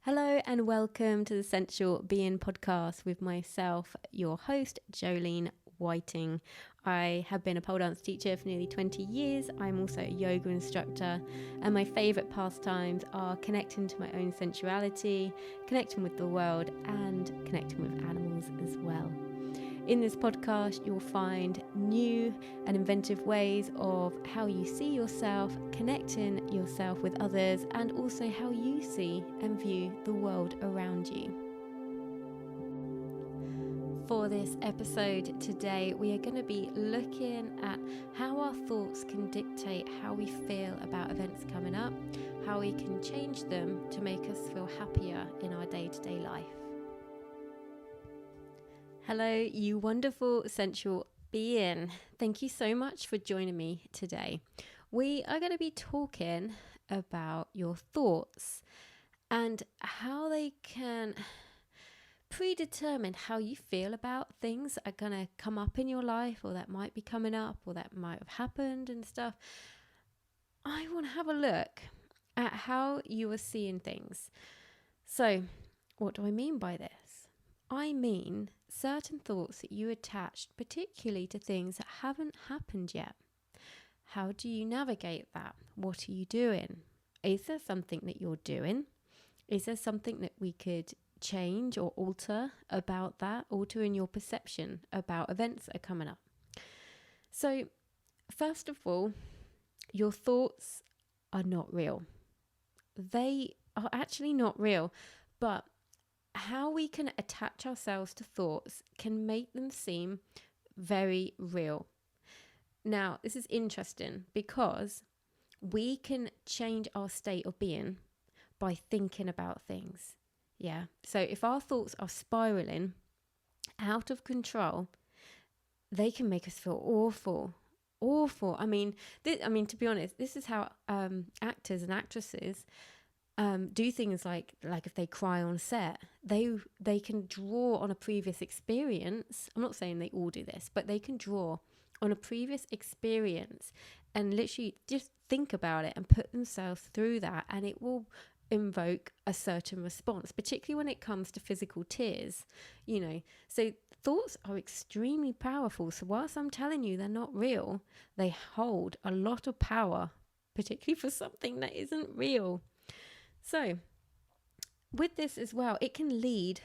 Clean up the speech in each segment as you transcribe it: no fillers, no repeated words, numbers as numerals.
Hello and welcome to the Sensual Being podcast with myself, your host, Jolene Whiting. I have been a pole dance teacher for nearly 20 years. I'm also a yoga instructor, and my favourite pastimes are connecting to my own sensuality, connecting with the world, and connecting with animals as well. In this podcast, you'll find new and inventive ways of how you see yourself, connecting yourself with others, and also how you see and view the world around you. For this episode today, we are going to be looking at how our thoughts can dictate how we feel about events coming up, how we can change them to make us feel happier in our day-to-day life. Hello, you wonderful sensual being. Thank you so much for joining me today. We are going to be talking about your thoughts and how they can predetermine how you feel about things that are going to come up in your life, or that might be coming up, or that might have happened and stuff. I want to have a look at how you are seeing things. So, what do I mean by this? I mean certain thoughts that you attached particularly to things that haven't happened yet. How do you navigate that? What are you doing? Is there something that you're doing? Is there something that we could change or alter about that, altering your perception about events that are coming up? So, first of all, your thoughts are not real. They are actually not real, but how we can attach ourselves to thoughts can make them seem very real. Now, this is interesting because we can change our state of being by thinking about things. Yeah. So if our thoughts are spiraling out of control, they can make us feel awful. I mean, to be honest, this is how actors and actresses do things like if they cry on set, they can draw on a previous experience. I'm not saying they all do this, but they can draw on a previous experience and literally just think about it and put themselves through that, and it will invoke a certain response, particularly when it comes to physical tears, so thoughts are extremely powerful. So whilst I'm telling you they're not real, they hold a lot of power, particularly for something that isn't real. So, with this as well, it can lead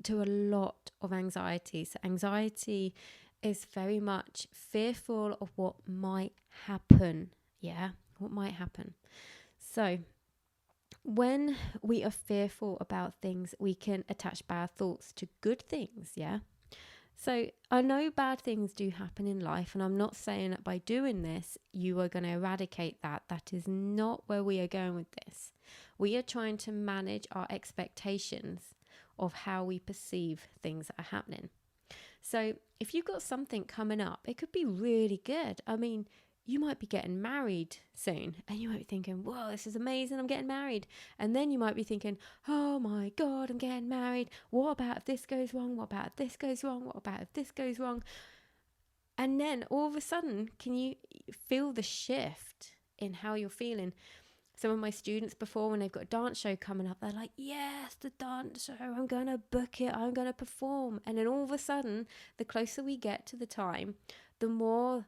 to a lot of anxiety. So, anxiety is very much fearful of what might happen. Yeah, what might happen. So, when we are fearful about things, we can attach bad thoughts to good things. Yeah. So I know bad things do happen in life, and I'm not saying that by doing this, you are going to eradicate that. That is not where we are going with this. We are trying to manage our expectations of how we perceive things that are happening. So if you've got something coming up, it could be really good. I mean, you might be getting married soon, and you might be thinking, whoa, this is amazing, I'm getting married. And then you might be thinking, oh my God, I'm getting married. What about if this goes wrong? What about if this goes wrong? What about if this goes wrong? And then all of a sudden, can you feel the shift in how you're feeling? Some of my students before, when they've got a dance show coming up, they're like, yes, the dance show, I'm going to book it, I'm going to perform. And then all of a sudden, the closer we get to the time, the more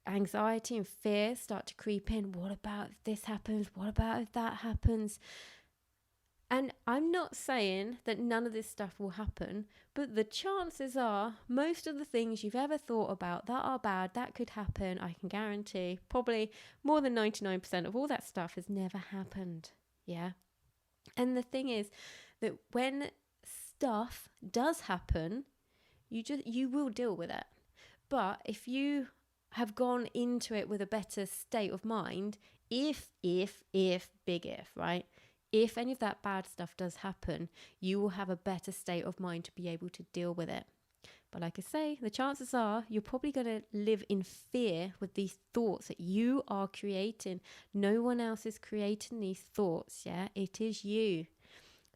anxiety and fear start to creep in. What about if this happens? What about if that happens? And I'm not saying that none of this stuff will happen, but the chances are most of the things you've ever thought about that are bad, that could happen, I can guarantee, probably more than 99% of all that stuff has never happened. Yeah. And the thing is that when stuff does happen, you will deal with it. But if you have gone into it with a better state of mind, if, big if, right? If any of that bad stuff does happen, you will have a better state of mind to be able to deal with it. But like I say, the chances are you're probably going to live in fear with these thoughts that you are creating. No one else is creating these thoughts, yeah? It is you.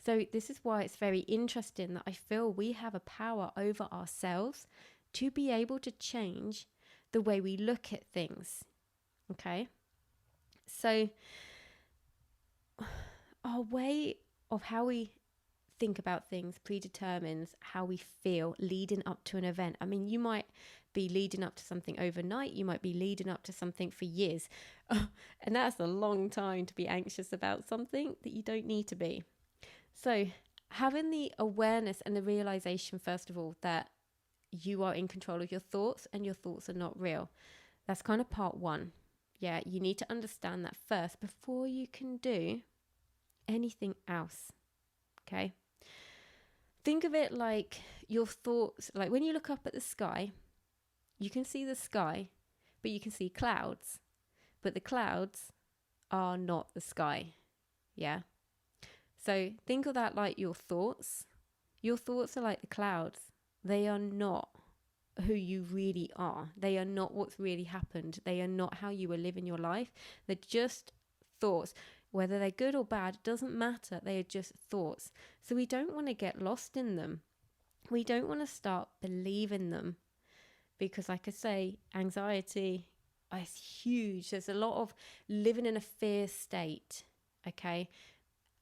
So this is why it's very interesting that I feel we have a power over ourselves to be able to change the way we look at things. Okay? So our way of how we think about things predetermines how we feel leading up to an event. I mean, you might be leading up to something overnight, you might be leading up to something for years. And that's a long time to be anxious about something that you don't need to be. So, having the awareness and the realization, first of all, that you are in control of your thoughts and your thoughts are not real. That's kind of part one. Yeah, you need to understand that first before you can do anything else. Okay? Think of it like your thoughts, like when you look up at the sky, you can see the sky, but you can see clouds. But the clouds are not the sky. Yeah? So think of that like your thoughts. Your thoughts are like the clouds. They are not who you really are. They are not what's really happened. They are not how you are living your life. They're just thoughts. Whether they're good or bad, it doesn't matter. They are just thoughts. So we don't want to get lost in them. We don't want to start believing them. Because like I say, anxiety is huge. There's a lot of living in a fear state. Okay?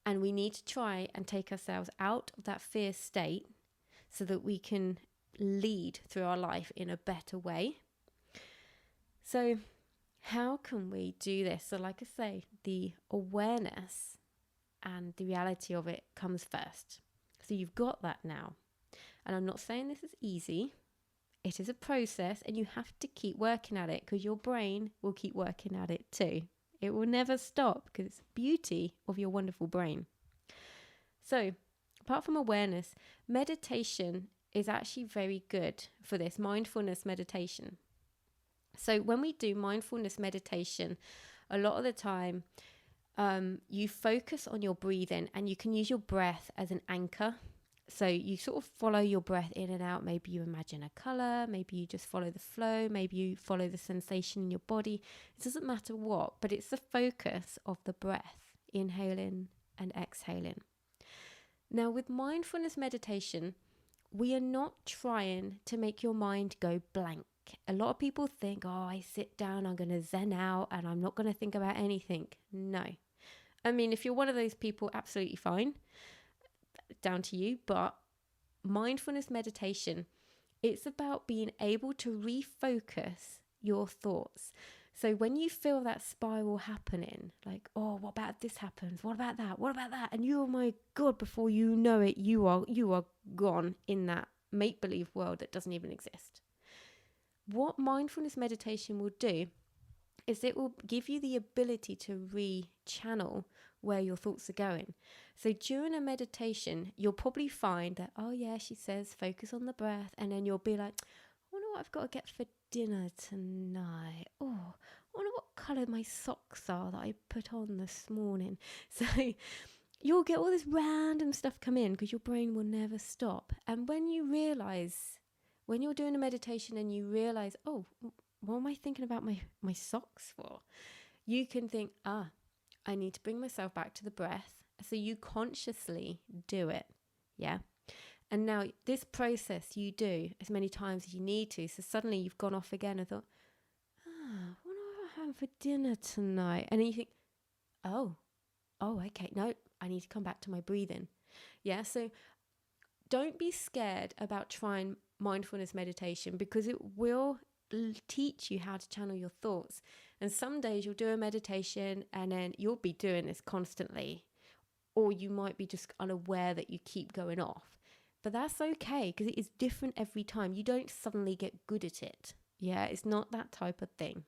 And we need to try and take ourselves out of that fear state so that we can lead through our life in a better way. So how can we do this? So like I say, the awareness and the reality of it comes first. So you've got that now. And I'm not saying this is easy. It is a process and you have to keep working at it because your brain will keep working at it too. It will never stop because it's the beauty of your wonderful brain. So apart from awareness, meditation is actually very good for this, mindfulness meditation. So when we do mindfulness meditation, a lot of the time you focus on your breathing and you can use your breath as an anchor. So you sort of follow your breath in and out. Maybe you imagine a color, maybe you just follow the flow, maybe you follow the sensation in your body. It doesn't matter what, but it's the focus of the breath, inhaling and exhaling. Now with mindfulness meditation, we are not trying to make your mind go blank. A lot of people think, oh, I sit down, I'm going to zen out and I'm not going to think about anything. No. I mean, if you're one of those people, absolutely fine. Down to you. But mindfulness meditation, it's about being able to refocus your thoughts. So when you feel that spiral happening, like, oh, what about this happens? What about that? What about that? And you, oh my God, before you know it, you are gone in that make-believe world that doesn't even exist. What mindfulness meditation will do is it will give you the ability to re-channel where your thoughts are going. So during a meditation, you'll probably find that, oh yeah, she says, focus on the breath. And then you'll be like, I wonder what I've got to get for dinner tonight. Oh, I wonder what colour my socks are that I put on this morning. So you'll get all this random stuff come in because your brain will never stop. And when you realise, when you're doing a meditation and you realise, oh, what am I thinking about my socks for? You can think, I need to bring myself back to the breath. So you consciously do it. Yeah. And now this process you do as many times as you need to. So suddenly you've gone off again and thought, what am I having for dinner tonight? And then you think, oh, okay. No, I need to come back to my breathing. Yeah. So don't be scared about trying mindfulness meditation because it will teach you how to channel your thoughts. And some days you'll do a meditation and then you'll be doing this constantly, or you might be just unaware that you keep going off. But that's okay because it is different every time. You don't suddenly get good at it. Yeah, it's not that type of thing.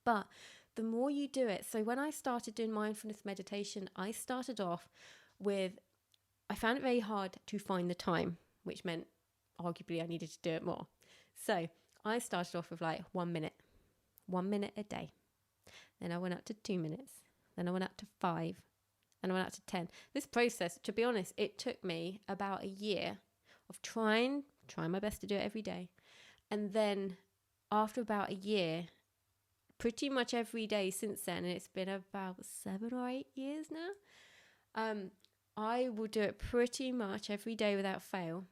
But the more you do it, so when I started doing mindfulness meditation, I started off with, I found it very hard to find the time, which meant arguably I needed to do it more. So I started off with like 1 minute a day. Then I went up to 2 minutes. Then I went up to 5. Then I went up to 10. This process, to be honest, it took me about a year of trying my best to do it every day. And then after about a year, pretty much every day since then, and it's been about 7 or 8 years now, I will do it pretty much every day without fail.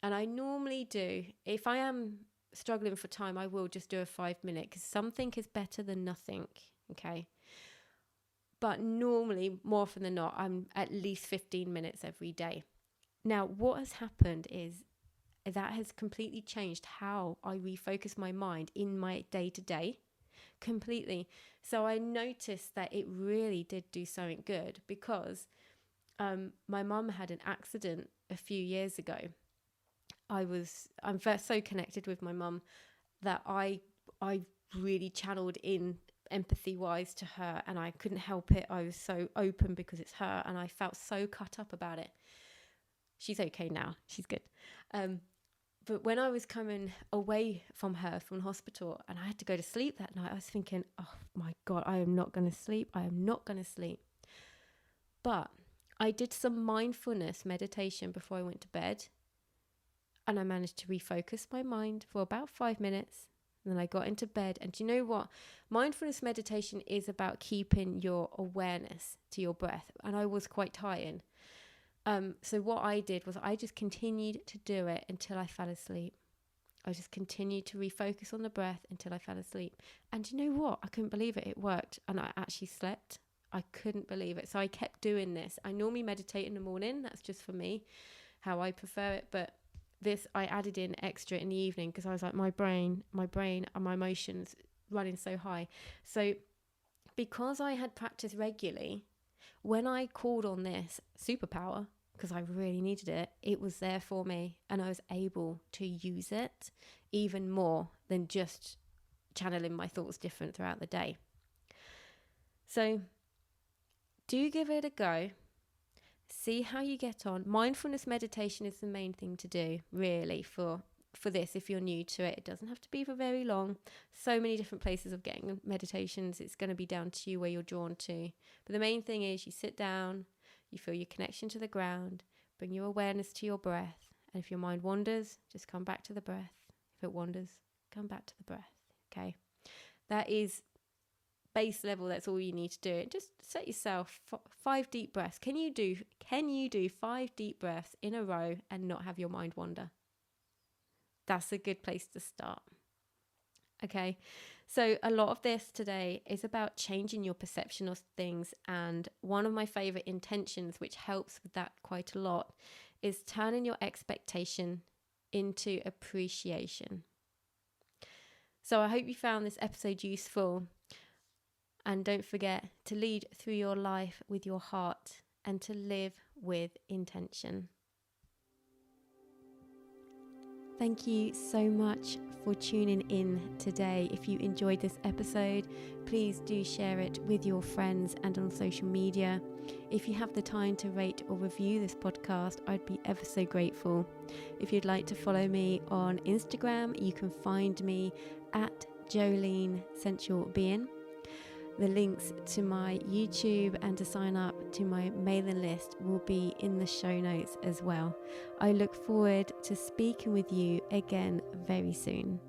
And I normally do, if I am struggling for time, I will just do a 5 minute because something is better than nothing. Okay. But normally, more often than not, I'm at least 15 minutes every day. Now, what has happened is that has completely changed how I refocus my mind in my day-to-day completely. So I noticed that it really did do something good, because my mum had an accident a few years ago. I'm so connected with my mum that I really channeled in empathy wise to her, and I couldn't help it. I was so open because it's her, and I felt so cut up about it. She's okay now. She's good. But when I was coming away from her from hospital and I had to go to sleep that night, I was thinking, oh my God, I am not going to sleep. I am not going to sleep. But I did some mindfulness meditation before I went to bed, and I managed to refocus my mind for about 5 minutes. And then I got into bed. And do you know what? Mindfulness meditation is about keeping your awareness to your breath. And I was quite tired. So what I did was I just continued to do it until I fell asleep. I just continued to refocus on the breath until I fell asleep. And you know what? I couldn't believe it. It worked. And I actually slept. I couldn't believe it. So I kept doing this. I normally meditate in the morning. That's just for me, how I prefer it. But this, I added in extra in the evening because I was like, my brain and my emotions running so high. So because I had practiced regularly, when I called on this superpower, because I really needed it, it was there for me, and I was able to use it even more than just channeling my thoughts different throughout the day. So do give it a go. See how you get on. Mindfulness meditation is the main thing to do, really, for this. If you're new to it, it doesn't have to be for very long. So many different places of getting meditations. It's going to be down to you where you're drawn to. But the main thing is you sit down, you feel your connection to the ground, bring your awareness to your breath. And if your mind wanders, just come back to the breath. If it wanders, come back to the breath. Okay. That is base level. That's all you need to do. Just set yourself 5 deep breaths. Can you do 5 deep breaths in a row and not have your mind wander? That's a good place to start. Okay, so a lot of this today is about changing your perception of things, and one of my favorite intentions, which helps with that quite a lot, is turning your expectation into appreciation. So I hope you found this episode useful, and don't forget to lead through your life with your heart and to live with intention. Thank you so much for tuning in today. If you enjoyed this episode, please do share it with your friends and on social media. If you have the time to rate or review this podcast, I'd be ever so grateful. If you'd like to follow me on Instagram, you can find me at Jolene Sensual Being. The links to my YouTube and to sign up to my mailing list will be in the show notes as well. I look forward to speaking with you again very soon.